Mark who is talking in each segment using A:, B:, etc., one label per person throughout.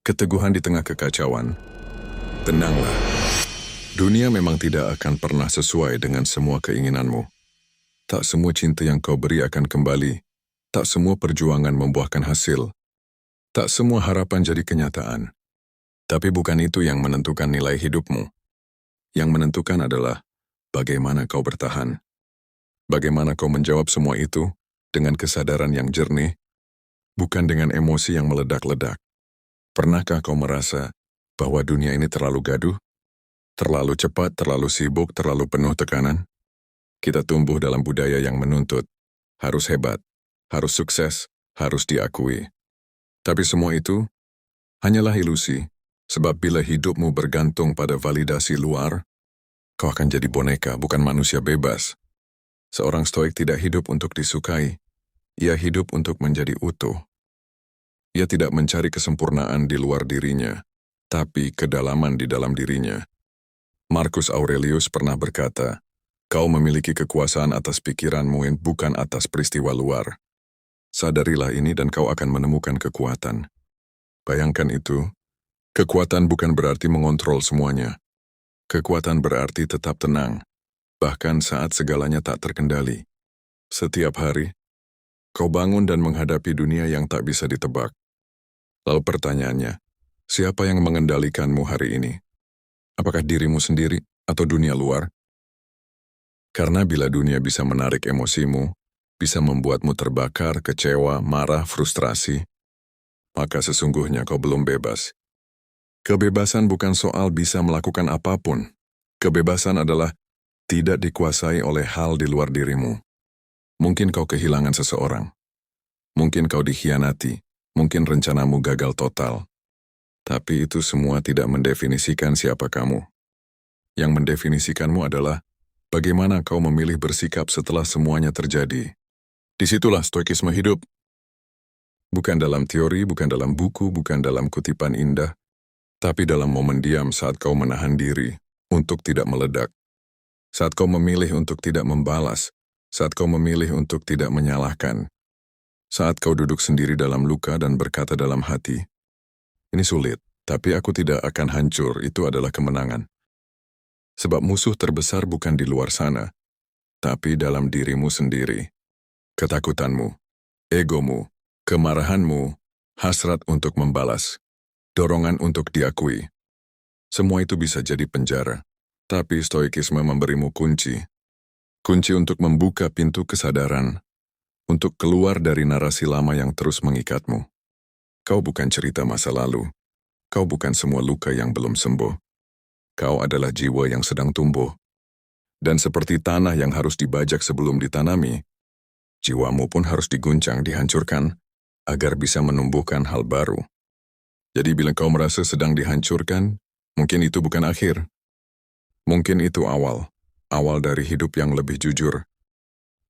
A: Keteguhan di tengah kekacauan. Tenanglah. Dunia memang tidak akan pernah sesuai dengan semua keinginanmu. Tak semua cinta yang kau beri akan kembali. Tak semua perjuangan membuahkan hasil. Tak semua harapan jadi kenyataan. Tapi bukan itu yang menentukan nilai hidupmu. Yang menentukan adalah bagaimana kau bertahan. Bagaimana kau menjawab semua itu dengan kesadaran yang jernih, bukan dengan emosi yang meledak-ledak. Pernahkah kau merasa bahwa dunia ini terlalu gaduh? Terlalu cepat, terlalu sibuk, terlalu penuh tekanan? Kita tumbuh dalam budaya yang menuntut. Harus hebat, harus sukses, harus diakui. Tapi semua itu hanyalah ilusi, sebab bila hidupmu bergantung pada validasi luar, kau akan jadi boneka, bukan manusia bebas. Seorang stoik tidak hidup untuk disukai, ia hidup untuk menjadi utuh. Ia tidak mencari kesempurnaan di luar dirinya, tapi kedalaman di dalam dirinya. Marcus Aurelius pernah berkata, kau memiliki kekuasaan atas pikiranmu yang bukan atas peristiwa luar. Sadarilah ini dan kau akan menemukan kekuatan. Bayangkan itu, kekuatan bukan berarti mengontrol semuanya. Kekuatan berarti tetap tenang, bahkan saat segalanya tak terkendali. Setiap hari, kau bangun dan menghadapi dunia yang tak bisa ditebak. Lalu pertanyaannya, siapa yang mengendalikanmu hari ini? Apakah dirimu sendiri atau dunia luar? Karena bila dunia bisa menarik emosimu, bisa membuatmu terbakar, kecewa, marah, frustrasi, maka sesungguhnya kau belum bebas. Kebebasan bukan soal bisa melakukan apapun. Kebebasan adalah tidak dikuasai oleh hal di luar dirimu. Mungkin kau kehilangan seseorang. Mungkin kau dikhianati. Mungkin rencanamu gagal total. Tapi itu semua tidak mendefinisikan siapa kamu. Yang mendefinisikanmu adalah bagaimana kau memilih bersikap setelah semuanya terjadi. Disitulah stoikisme hidup. Bukan dalam teori, bukan dalam buku, bukan dalam kutipan indah, tapi dalam momen diam saat kau menahan diri untuk tidak meledak. Saat kau memilih untuk tidak membalas, saat kau memilih untuk tidak menyalahkan, saat kau duduk sendiri dalam luka dan berkata dalam hati, ini sulit, tapi aku tidak akan hancur, itu adalah kemenangan. Sebab musuh terbesar bukan di luar sana, tapi dalam dirimu sendiri. Ketakutanmu, egomu, kemarahanmu, hasrat untuk membalas, dorongan untuk diakui. Semua itu bisa jadi penjara. Tapi stoikisme memberimu kunci. Kunci untuk membuka pintu kesadaran, untuk keluar dari narasi lama yang terus mengikatmu. Kau bukan cerita masa lalu. Kau bukan semua luka yang belum sembuh. Kau adalah jiwa yang sedang tumbuh. Dan seperti tanah yang harus dibajak sebelum ditanami, jiwamu pun harus diguncang, dihancurkan, agar bisa menumbuhkan hal baru. Jadi bila kau merasa sedang dihancurkan, mungkin itu bukan akhir. Mungkin itu awal dari hidup yang lebih jujur.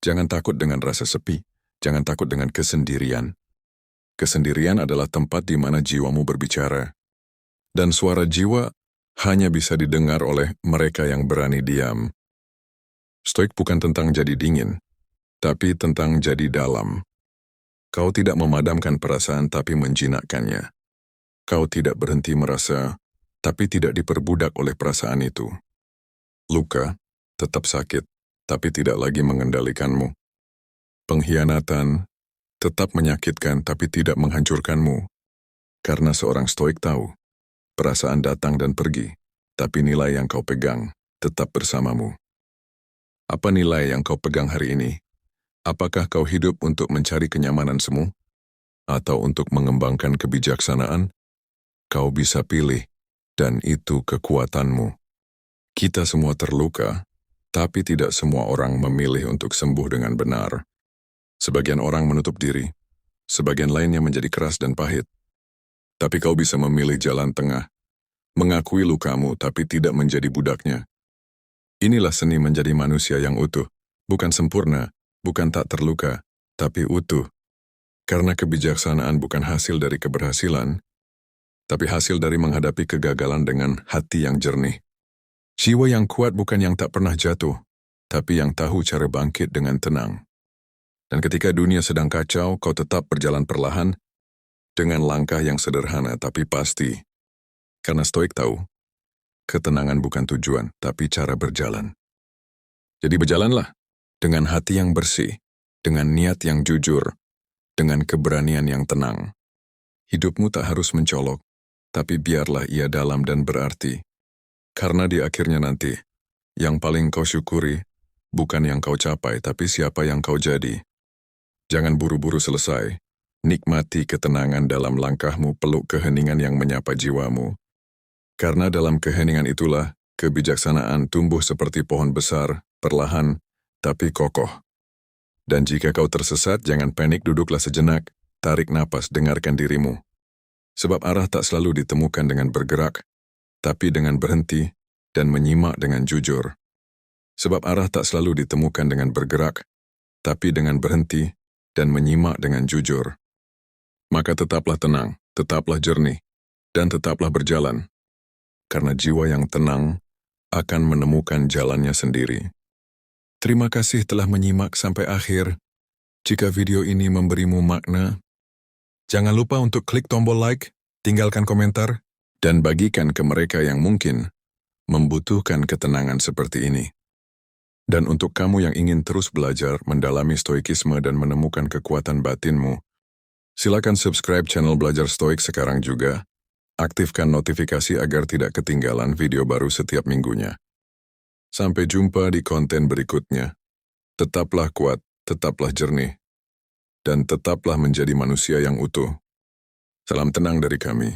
A: Jangan takut dengan rasa sepi, jangan takut dengan kesendirian. Kesendirian adalah tempat di mana jiwamu berbicara. Dan suara jiwa hanya bisa didengar oleh mereka yang berani diam. Stoik bukan tentang jadi dingin, tapi tentang jadi dalam. Kau tidak memadamkan perasaan tapi menjinakkannya. Kau tidak berhenti merasa, tapi tidak diperbudak oleh perasaan itu. Luka tetap sakit, tapi tidak lagi mengendalikanmu. Pengkhianatan tetap menyakitkan, tapi tidak menghancurkanmu. Karena seorang stoik tahu, perasaan datang dan pergi, tapi nilai yang kau pegang tetap bersamamu. Apa nilai yang kau pegang hari ini? Apakah kau hidup untuk mencari kenyamanan semu? Atau untuk mengembangkan kebijaksanaan? Kau bisa pilih, dan itu kekuatanmu. Kita semua terluka, tapi tidak semua orang memilih untuk sembuh dengan benar. Sebagian orang menutup diri, sebagian lainnya menjadi keras dan pahit. Tapi kau bisa memilih jalan tengah, mengakui lukamu tapi tidak menjadi budaknya. Inilah seni menjadi manusia yang utuh, bukan sempurna, bukan tak terluka, tapi utuh. Karena kebijaksanaan bukan hasil dari keberhasilan, tapi hasil dari menghadapi kegagalan dengan hati yang jernih. Jiwa yang kuat bukan yang tak pernah jatuh, tapi yang tahu cara bangkit dengan tenang. Dan ketika dunia sedang kacau, kau tetap berjalan perlahan, dengan langkah yang sederhana tapi pasti. Karena Stoik tahu, ketenangan bukan tujuan, tapi cara berjalan. Jadi berjalanlah dengan hati yang bersih, dengan niat yang jujur, dengan keberanian yang tenang. Hidupmu tak harus mencolok, tapi biarlah ia dalam dan berarti. Karena di akhirnya nanti, yang paling kau syukuri, bukan yang kau capai, tapi siapa yang kau jadi. Jangan buru-buru selesai. Nikmati ketenangan dalam langkahmu, peluk keheningan yang menyapa jiwamu. Karena dalam keheningan itulah, kebijaksanaan tumbuh seperti pohon besar, perlahan, tapi kokoh. Dan jika kau tersesat, jangan panik, duduklah sejenak, tarik napas, dengarkan dirimu. Sebab arah tak selalu ditemukan dengan bergerak, tapi dengan berhenti dan menyimak dengan jujur. Sebab arah tak selalu ditemukan dengan bergerak, tapi dengan berhenti dan menyimak dengan jujur. Maka tetaplah tenang, tetaplah jernih, dan tetaplah berjalan. Karena jiwa yang tenang akan menemukan jalannya sendiri. Terima kasih telah menyimak sampai akhir. Jika video ini memberimu makna, jangan lupa untuk klik tombol like, tinggalkan komentar, dan bagikan ke mereka yang mungkin membutuhkan ketenangan seperti ini. Dan untuk kamu yang ingin terus belajar mendalami stoikisme dan menemukan kekuatan batinmu, silakan subscribe channel Belajar Stoik sekarang juga. Aktifkan notifikasi agar tidak ketinggalan video baru setiap minggunya. Sampai jumpa di konten berikutnya. Tetaplah kuat, tetaplah jernih, dan tetaplah menjadi manusia yang utuh. Salam tenang dari kami.